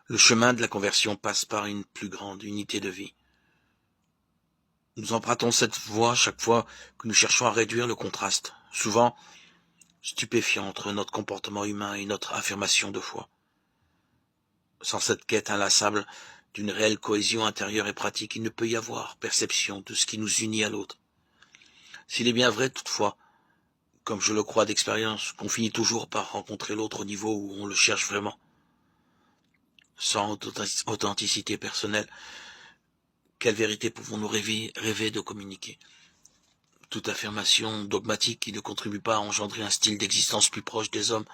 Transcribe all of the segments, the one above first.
Le chemin de la conversion passe par une plus grande unité de vie. Nous empruntons cette voie chaque fois que nous cherchons à réduire le contraste, souvent stupéfiant entre notre comportement humain et notre affirmation de foi. Sans cette quête inlassable d'une réelle cohésion intérieure et pratique, il ne peut y avoir perception de ce qui nous unit à l'autre. S'il est bien vrai, toutefois, comme je le crois d'expérience, qu'on finit toujours par rencontrer l'autre au niveau où on le cherche vraiment, sans authenticité personnelle, quelle vérité pouvons-nous rêver de communiquer? Toute affirmation dogmatique qui ne contribue pas à engendrer un style d'existence plus proche des hommes,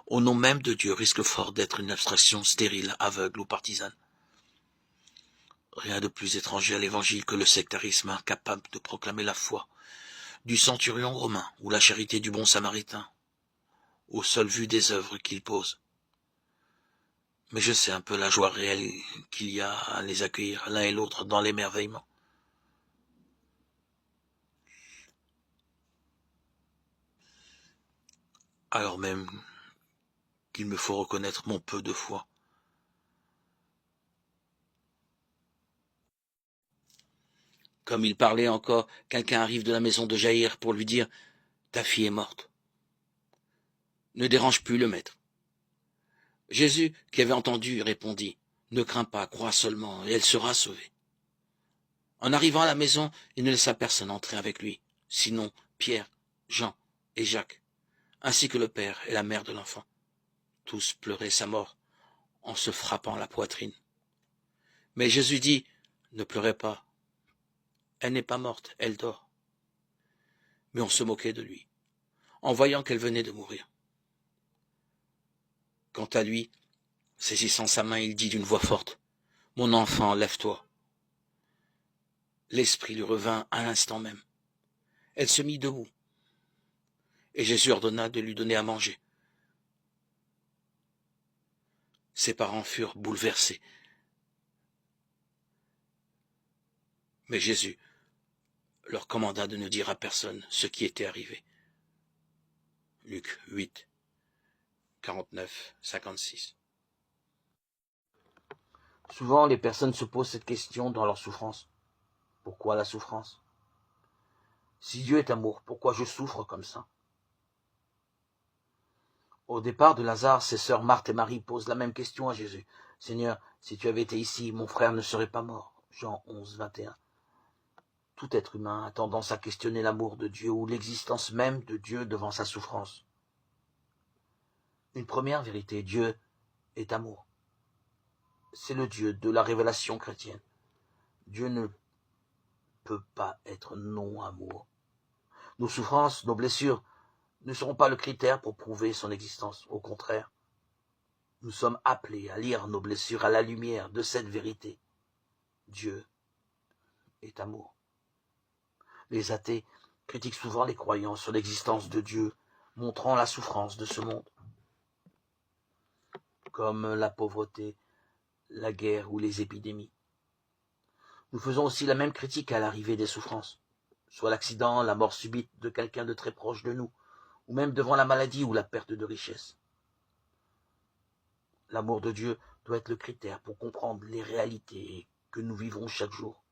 au nom même de Dieu, risque fort d'être une abstraction stérile, aveugle ou partisane. Rien de plus étranger à l'évangile que le sectarisme incapable de proclamer la foi du centurion romain ou la charité du bon samaritain, au seul vu des œuvres qu'il pose. Mais je sais un peu la joie réelle qu'il y a à les accueillir l'un et l'autre dans l'émerveillement. Alors même qu'il me faut reconnaître mon peu de foi. Comme il parlait encore, quelqu'un arrive de la maison de Jaïr pour lui dire « Ta fille est morte ». Ne dérange plus le maître. Jésus, qui avait entendu, répondit « Ne crains pas, crois seulement, et elle sera sauvée ». En arrivant à la maison, il ne laissa personne entrer avec lui, sinon Pierre, Jean et Jacques, ainsi que le père et la mère de l'enfant. Tous pleuraient sa mort en se frappant la poitrine. Mais Jésus dit « Ne pleurez pas, elle n'est pas morte, elle dort. » Mais on se moquait de lui, en voyant qu'elle venait de mourir. Quant à lui, saisissant sa main, il dit d'une voix forte « Mon enfant, lève-toi. » L'esprit lui revint à l'instant même. Elle se mit debout, et Jésus ordonna de lui donner à manger. Ses parents furent bouleversés. Mais Jésus leur commanda de ne dire à personne ce qui était arrivé. Luc 8, 49, 56. Souvent, les personnes se posent cette question dans leur souffrance. Pourquoi la souffrance? Si Dieu est amour, pourquoi je souffre comme ça? Au départ de Lazare, ses sœurs Marthe et Marie posent la même question à Jésus. Seigneur, si tu avais été ici, mon frère ne serait pas mort. Jean 11, 21. Tout être humain a tendance à questionner l'amour de Dieu ou l'existence même de Dieu devant sa souffrance. Une première vérité, Dieu est amour. C'est le Dieu de la révélation chrétienne. Dieu ne peut pas être non-amour. Nos souffrances, nos blessures ne seront pas le critère pour prouver son existence. Au contraire, nous sommes appelés à lire nos blessures à la lumière de cette vérité. Dieu est amour. Les athées critiquent souvent les croyants sur l'existence de Dieu, montrant la souffrance de ce monde, comme la pauvreté, la guerre ou les épidémies. Nous faisons aussi la même critique à l'arrivée des souffrances, soit l'accident, la mort subite de quelqu'un de très proche de nous, ou même devant la maladie ou la perte de richesse. L'amour de Dieu doit être le critère pour comprendre les réalités que nous vivons chaque jour.